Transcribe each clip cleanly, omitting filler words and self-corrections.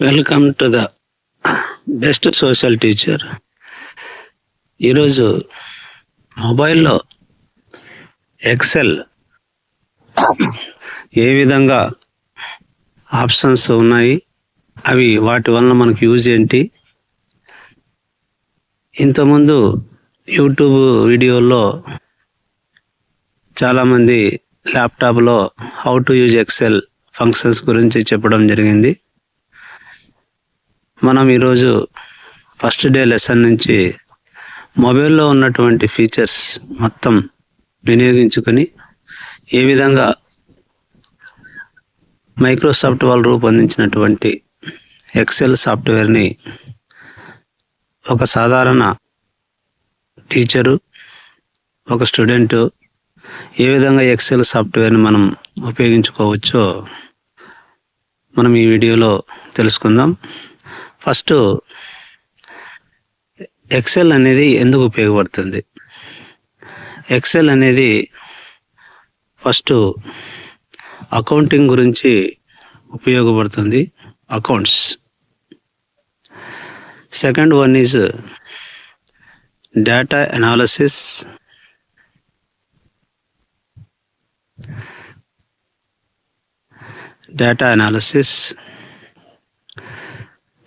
Welcome to the best social teacher. ఈరోజు మొబైల్లో XL ఏ విధంగా ఆప్షన్స్ ఉన్నాయి, అవి వాటి వలన మనకు యూజ్ ఏంటి. ఇంతకుముందు యూట్యూబ్ వీడియోల్లో చాలామంది ల్యాప్టాప్లో how to use Excel functions గురించి చెప్పడం జరిగింది. మనం ఈరోజు ఫస్ట్ డే లెసన్ నుంచి మొబైల్లో ఉన్నటువంటి ఫీచర్స్ మొత్తం వినియోగించుకొని ఏ విధంగా మైక్రోసాఫ్ట్ వాళ్ళు రూపొందించినటువంటి ఎక్సెల్ సాఫ్ట్వేర్ని ఒక సాధారణ టీచరు, ఒక స్టూడెంటు ఏ విధంగా ఎక్సెల్ సాఫ్ట్వేర్ని మనం ఉపయోగించుకోవచ్చో మనం ఈ వీడియోలో తెలుసుకుందాం. ఫస్ట్, ఎక్సెల్ అనేది ఎందుకు ఉపయోగపడుతుంది? ఎక్సెల్ అనేది ఫస్ట్ అకౌంటింగ్ గురించి ఉపయోగపడుతుంది, accounts. Second one is data analysis.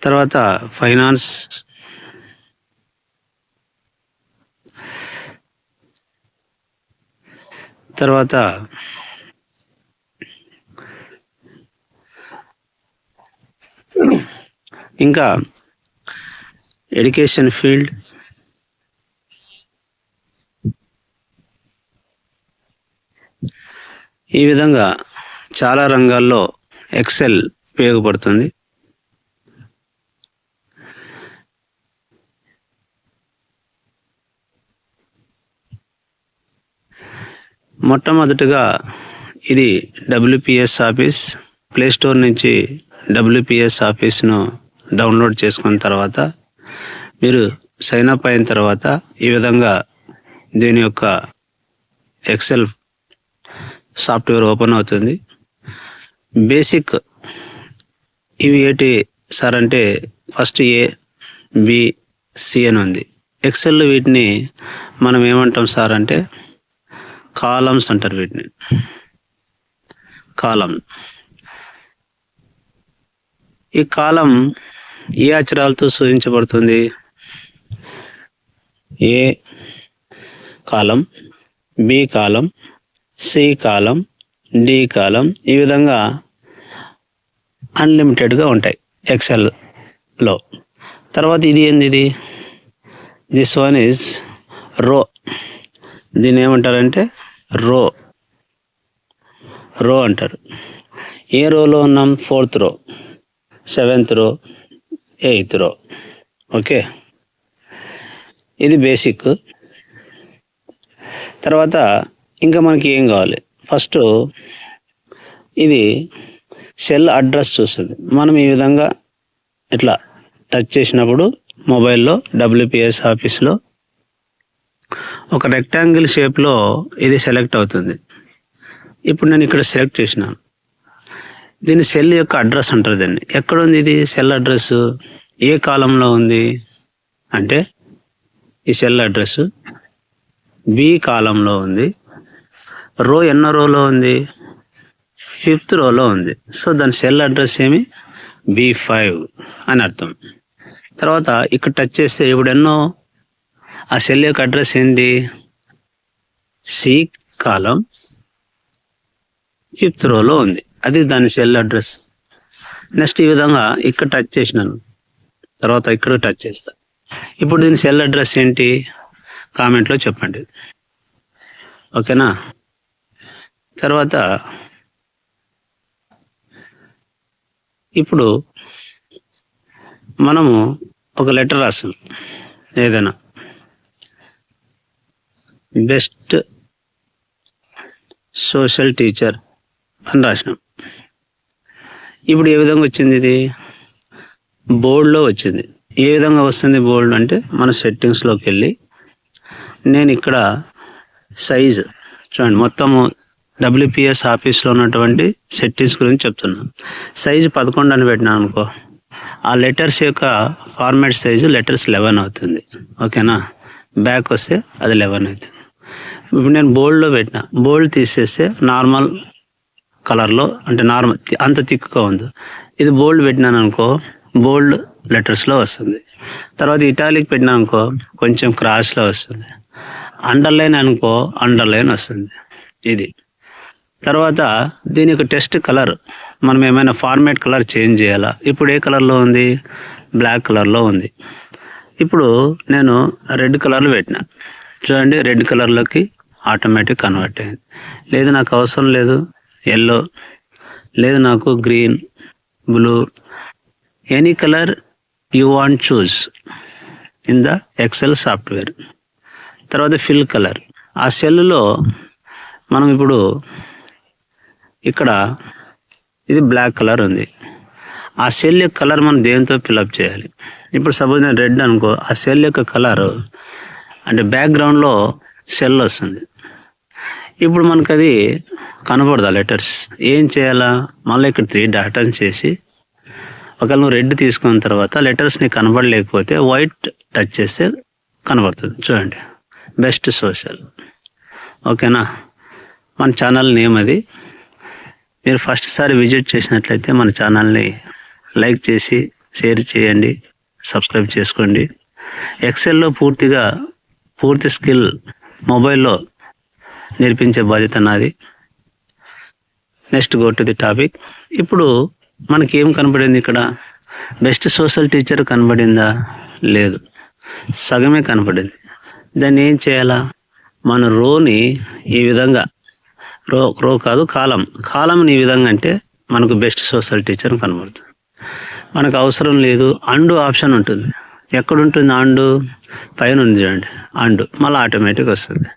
తర్వాత ఫైనాన్స్. తర్వాత ఇంకా ఎడ్యుకేషన్ ఫీల్డ్. ఈ విధంగా చాలా రంగాల్లో ఎక్సెల్ ఉపయోగపడుతుంది. మొట్టమొదటిగా ఇది WPS ఆఫీస్. ప్లే స్టోర్ నుంచి WPS ఆఫీస్ను డౌన్లోడ్ చేసుకున్న తర్వాత మీరు సైన్ అప్ అయిన తర్వాత ఈ విధంగా దీని యొక్క ఎక్సెల్ సాఫ్ట్వేర్ ఓపెన్ అవుతుంది. బేసిక్ ఇవి ఏంటి సార్ అంటే ఫస్ట్ ABC అని ఉంది. ఎక్సెల్ వీటిని మనం ఏమంటాం సార్ అంటే కాలమ్స్ అంటారు. వీటిని కాలం. ఈ కాలం ఏ అక్షరాలతో సూచించబడుతుంది? ఏ కాలం, B కాలం, C కాలం, D కాలం. ఈ విధంగా అన్లిమిటెడ్గా ఉంటాయి ఎక్సెల్లో. తర్వాత ఇది ఏంది? దిస్ వన్ ఈజ్ రో. దీన్ని ఏమంటారంటే రో అంటారు. ఏ రోలో ఉన్నాం? 4th రో, 7th రో, 8th రో. ఓకే, ఇది బేసిక్. తర్వాత ఇంకా మనకి ఏం కావాలి? ఫస్ట్ ఇది సెల్ అడ్రస్ చూస్తుంది. మనం ఈ విధంగా ఇట్లా టచ్ చేసినప్పుడు మొబైల్లో WPS ఆఫీస్లో ఒక రెక్టాంగిల్ షేప్లో ఇది సెలెక్ట్ అవుతుంది. ఇప్పుడు నేను ఇక్కడ సెలెక్ట్ చేసినాను. దీని సెల్ యొక్క అడ్రస్ అంటారు. దాన్ని ఎక్కడ ఉంది? ఇది సెల్ అడ్రస్ ఏ కాలంలో ఉంది అంటే ఈ సెల్ అడ్రస్ B కాలంలో ఉంది. రో ఎన్నో రోలో ఉంది? 5th రోలో ఉంది. సో దాని సెల్ అడ్రస్ ఏమి? B5 అని అర్థం. తర్వాత ఇక్కడ టచ్ చేస్తే ఇప్పుడు ఎన్నో ఆ సెల్ యొక్క అడ్రస్ ఏంటి? C కాలం 5th రోలో ఉంది. అది దాని సెల్ అడ్రస్. నెక్స్ట్ ఈ విధంగా ఇక్కడ టచ్ చేసినాను, తర్వాత ఇక్కడ టచ్ చేస్తా. ఇప్పుడు దీని సెల్ అడ్రస్ ఏంటి? కామెంట్లో చెప్పండి. ఓకేనా? తర్వాత ఇప్పుడు మనము ఒక లెటర్ రాస్తాం, ఏదైనా బెస్ట్ సోషల్ టీచర్ అని రాసినాం. ఇప్పుడు ఏ విధంగా వచ్చింది? ఇది బోల్డ్లో వచ్చింది. ఏ విధంగా వస్తుంది బోల్డ్ అంటే మన సెట్టింగ్స్లోకి వెళ్ళి నేను ఇక్కడ సైజు చూడండి, మొత్తము WPS ఆఫీస్లో ఉన్నటువంటి సెట్టింగ్స్ గురించి చెప్తున్నాను. సైజు 11 అని పెట్టినాను అనుకో, ఆ లెటర్స్ యొక్క ఫార్మాట్ సైజు లెటర్స్ 11 అవుతుంది. ఓకేనా, బ్యాక్ వస్తే అది 11 అవుతుంది. ఇప్పుడు నేను బోల్డ్లో పెట్టిన, బోల్డ్ తీసేస్తే నార్మల్ కలర్లో అంటే నార్మల్ అంత థిక్గా ఉంది. ఇది బోల్డ్ పెట్టినాను అనుకో బోల్డ్ లెటర్స్లో వస్తుంది. తర్వాత ఇటాలిక్ పెట్టినా అనుకో కొంచెం క్రాస్లో వస్తుంది. అండర్లైన్ అనుకో అండర్లైన్ వస్తుంది. ఇది తర్వాత దీని యొక్క టెస్ట్ కలర్ మనం ఏమైనా ఫార్మాట్ కలర్ చేంజ్ చేయాలా. ఇప్పుడు ఏ కలర్లో ఉంది, బ్లాక్ కలర్లో ఉంది. ఇప్పుడు నేను రెడ్ కలర్లో పెట్టిన, చూడండి రెడ్ కలర్లోకి ఆటోమేటిక్ కన్వర్ట్ అయింది. లేదు నాకు అవసరం లేదు ఎల్లో, లేదు నాకు green, blue, any colour you want choose in the XL software. తర్వాత ఫిల్ కలర్, ఆ సెల్లో మనం ఇప్పుడు ఇక్కడ ఇది బ్లాక్ కలర్ ఉంది, ఆ సెల్ యొక్క కలర్ మనం దేంతో ఫిల్అప్ చేయాలి. ఇప్పుడు సపోజ్ నేను రెడ్ అనుకో, ఆ సెల్ యొక్క కలర్ అంటే బ్యాక్గ్రౌండ్లో సెల్ వస్తుంది. ఇప్పుడు మనకు అది కనపడదు లెటర్స్. ఏం చేయాలా, మళ్ళీ ఇక్కడ 3 డాట్స్ చేసి ఒకవేళ నువ్వు రెడ్ తీసుకున్న తర్వాత లెటర్స్ నీకు కనపడలేకపోతే వైట్ టచ్ చేస్తే కనబడుతుంది. చూడండి, బెస్ట్ సోషల్. ఓకేనా, మన ఛానల్ నేమ్ అది. మీరు ఫస్ట్ సారి విజిట్ చేసినట్లయితే మన ఛానల్ని లైక్ చేసి షేర్ చేయండి, సబ్స్క్రైబ్ చేసుకోండి. ఎక్సెల్లో పూర్తి స్కిల్ మొబైల్లో నేర్పించే బాధ్యత నాది. Next go to the topic. ఇప్పుడు మనకి ఏం కనపడింది ఇక్కడ, బెస్ట్ సోషల్ టీచర్ కనపడిందా, లేదు, సగమే కనపడింది. దాన్ని ఏం చేయాలా, మన రోని ఈ విధంగా రో కాదు కాలంని ఈ విధంగా అంటే మనకు బెస్ట్ సోషల్ టీచర్ కనబడుతుంది. మనకు అవసరం లేదు, అండు ఆప్షన్ ఉంటుంది. ఎక్కడుంటుంది అండు, పైన ఉంది చూడండి అండు, మళ్ళీ ఆటోమేటిక్ వస్తుంది.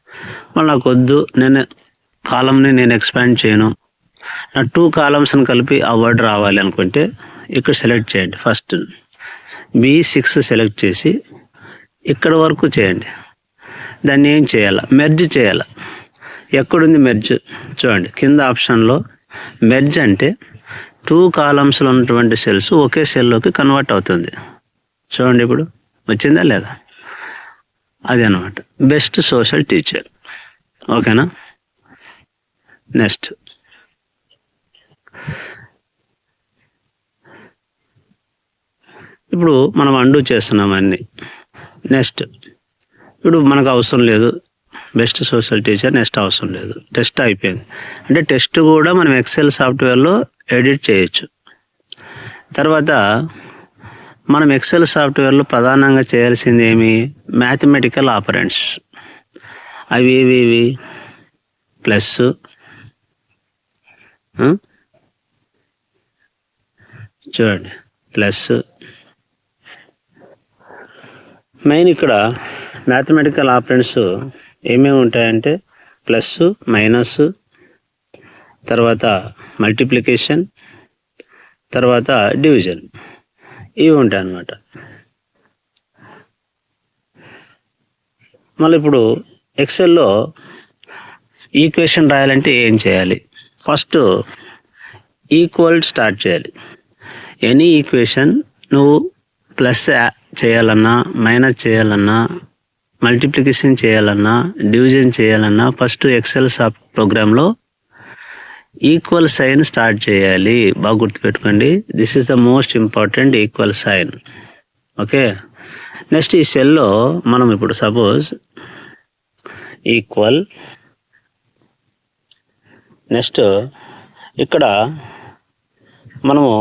మళ్ళీ నాకు వద్దు, కాలంని నేను ఎక్స్పాండ్ చేయను, నా 2 కాలమ్స్ని కలిపి ఆ వర్డ్ రావాలి అనుకుంటే ఇక్కడ సెలెక్ట్ చేయండి. ఫస్ట్ B6 సెలెక్ట్ చేసి ఇక్కడ వరకు చేయండి. దాన్ని ఏం చేయాలా, మెర్జ్ చేయాలా. ఎక్కడుంది మెర్జ్, చూడండి కింద ఆప్షన్లో మెర్జ్ అంటే 2 కాలమ్స్లో ఉన్నటువంటి సెల్స్ ఒకే సెల్లోకి కన్వర్ట్ అవుతుంది. చూడండి ఇప్పుడు వచ్చిందా లేదా, అది అన్నమాట బెస్ట్ సోషల్ టీచర్. ఓకేనా, నెక్స్ట్ ఇప్పుడు మనం అండు చేస్తున్నాం అన్ని. నెక్స్ట్ ఇప్పుడు మనకు అవసరం లేదు బెస్ట్ సోషల్ టీచర్, నెక్స్ట్ అవసరం లేదు, టెస్ట్ అయిపోయింది. అంటే టెస్ట్ కూడా మనం ఎక్సెల్ సాఫ్ట్వేర్లో ఎడిట్ చేయొచ్చు. తర్వాత మనం ఎక్సెల్ సాఫ్ట్వేర్లో ప్రధానంగా చేయాల్సింది ఏమి, మ్యాథమెటికల్ ఆపరెంట్స్. అవి ఏవి, ప్లస్, చూడండి ప్లస్, మెయిన్ ఇక్కడ మ్యాథమెటికల్ ఆపరెంట్స్ ఏమేమి ఉంటాయంటే ప్లస్, మైనస్, తర్వాత మల్టిప్లికేషన్, తర్వాత డివిజన్, ఇవి ఉంటాయి అన్నమాట. మళ్ళీ ఇప్పుడు ఎక్సెల్లో ఈక్వేషన్ రాయాలంటే ఏం చేయాలి, ఫస్ట్ ఈక్వల్ స్టార్ట్ చేయాలి. ఎనీ ఈక్వేషన్ నువ్వు ప్లస్ చేయాలన్నా, మైనస్ చేయాలన్నా, మల్టిప్లికేషన్ చేయాలన్నా, డివిజన్ చేయాలన్నా ఫస్ట్ ఎక్సెల్ ప్రోగ్రాంలో ఈక్వల్ సైన్ స్టార్ట్ చేయాలి. బాగా గుర్తుపెట్టుకోండి, this is the most important, equal sign. Okay, next ఈ సెల్లో మనం ఇప్పుడు సపోజ్ ఈక్వల్, నెక్స్ట్ ఇక్కడ మనము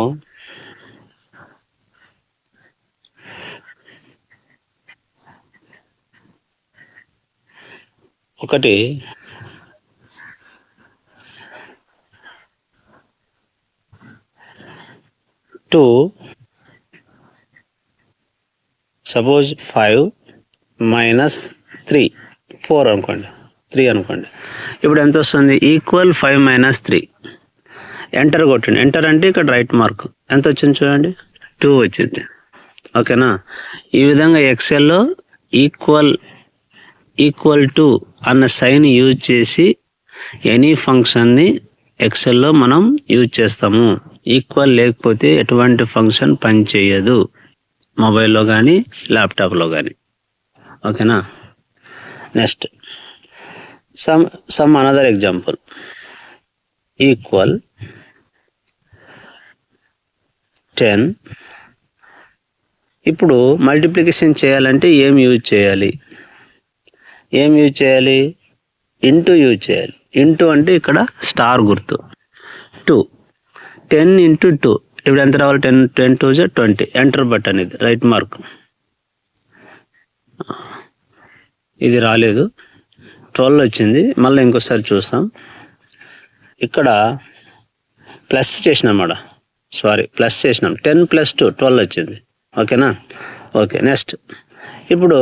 ఒకటి టూ, సపోజ్ 5 మైనస్ 3 4 అనుకోండి, 3 అనుకోండి. ఇప్పుడు ఎంత వస్తుంది, ఈక్వల్ 5 మైనస్ 3. ఎంటర్ కొట్టండి. ఎంటర్ అంటే ఇక్కడ రైట్ మార్క్ ఎంత వచ్చింది చూడండి, 2 వచ్చింది. ఓకేనా, ఈ విధంగా ఎక్సెల్లో ఈక్వల్ టు అన్న సైన్ యూజ్ చేసి ఎనీ ఫంక్షన్ని ఎక్సెల్లో మనం యూజ్ చేస్తాము. ఈక్వల్ లేకపోతే ఎటువంటి ఫంక్షన్ పనిచేయదు, మొబైల్లో కానీ ల్యాప్టాప్లో కానీ. ఓకేనా. Next some another example. Equal 10. ఇప్పుడు మల్టిప్లికేషన్ చేయాలంటే ఏం యూజ్ చేయాలి? ఇంటూ యూజ్ చేయాలి. ఇంటూ అంటే ఇక్కడ స్టార్ గుర్తు. 2. 10 into 2. ఇప్పుడు ఎంత రావాలి? 10 2 is 20. ఎంటర్ బటన్, ఇది రైట్ మార్క్. ఇది రాలేదు, 12 వచ్చింది. మళ్ళీ ఇంకోసారి చూస్తాం. ఇక్కడ ప్లస్ చేసినాం, ప్లస్ చేసినాం. 10 + 2 12 వచ్చింది. ఓకేనా. ఓకే. నెక్స్ట్ ఇప్పుడు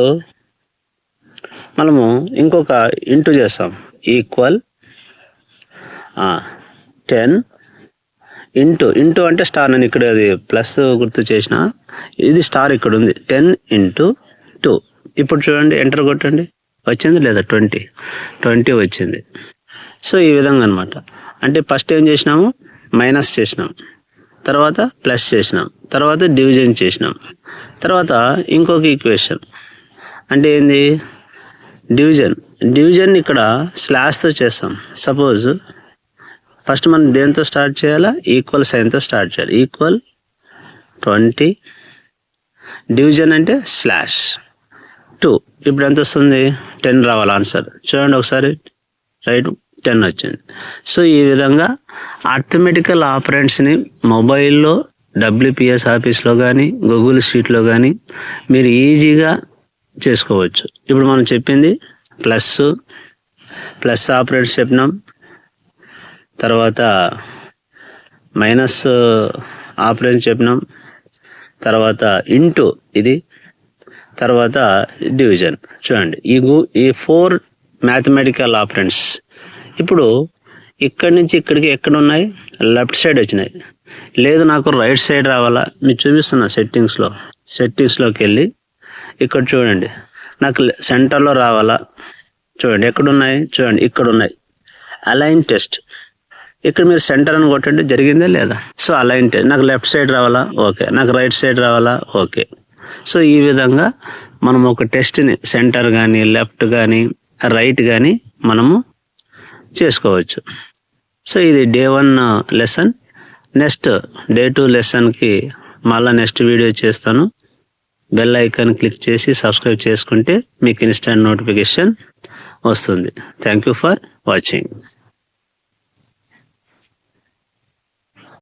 మనము ఇంకొక ఇంటూ చేస్తాం. ఈక్వల్ 10 ఇంటూ అంటే స్టార్. నేను ఇక్కడ అది ప్లస్ గుర్తు చేసిన, ఇది స్టార్ ఇక్కడ ఉంది. 10 into 2. ఇప్పుడు చూడండి, ఎంటర్ కొట్టండి. వచ్చింది లేదా? 20 వచ్చింది. సో ఈ విధంగా అనమాట. అంటే ఫస్ట్ ఏం చేసినాము? మైనస్ చేసినాం, తర్వాత ప్లస్ చేసినాం, తర్వాత డివిజన్ చేసినాం, తర్వాత ఇంకొక ఈక్వేషన్. అంటే ఏంది? డివిజన్ ఇక్కడ స్లాష్తో చేస్తాం. సపోజ్ ఫస్ట్ మనం దేంతో స్టార్ట్ చేయాలా? ఈక్వల్ సైన్తో స్టార్ట్ చేయాలి. ఈక్వల్ 20, డివిజన్ అంటే /2. ఇప్పుడు ఎంత వస్తుంది? 10 రావాలి ఆన్సర్. చూడండి ఒకసారి, రైట్, 10 వచ్చింది. సో ఈ విధంగా అర్థమెటికల్ ఆపరెంట్స్ని మొబైల్లో WPS ఆఫీస్లో కానీ గూగుల్ షీట్లో కానీ మీరు ఈజీగా చేసుకోవచ్చు. ఇప్పుడు మనం చెప్పింది ప్లస్ ఆపరేటర్స్ చెప్పినాం, తర్వాత మైనస్ ఆపరేషన్ చెప్పినాం, తర్వాత ఇంటూ ఇది, తర్వాత డివిజన్. చూడండి ఈ 4 మ్యాథమెటికల్ ఆపరెంట్స్. ఇప్పుడు ఇక్కడి నుంచి ఇక్కడికి ఎక్కడ ఉన్నాయి? లెఫ్ట్ సైడ్ వచ్చినాయి. లేదు నాకు రైట్ సైడ్ రావాలా? మీరు చూపిస్తున్నా సెట్టింగ్స్లోకి వెళ్ళి ఇక్కడ చూడండి, నాకు సెంటర్లో రావాలా? చూడండి ఎక్కడున్నాయి, చూడండి ఇక్కడ ఉన్నాయి. Align test. ఇక్కడ మీరు సెంటర్ అని కొట్టండి, జరిగిందా లేదా? So align test. నాకు లెఫ్ట్ సైడ్ రావాలా? ఓకే. నాకు రైట్ సైడ్ రావాలా? ఓకే. సో ఈ విధంగా మనం ఒక టెస్ట్ని సెంటర్ కానీ లెఫ్ట్ కానీ రైట్ కానీ మనము చేసుకోవచ్చు. సో ఇది Day 1 లెసన్. నెక్స్ట్ Day 2 లెసన్కి మళ్ళీ నెక్స్ట్ వీడియో చేస్తాను. బెల్ ఐకాన్ క్లిక్ చేసి సబ్స్క్రైబ్ చేసుకుంటే మీకు ఇన్స్టెంట్ నోటిఫికేషన్ వస్తుంది. Thank you for watching.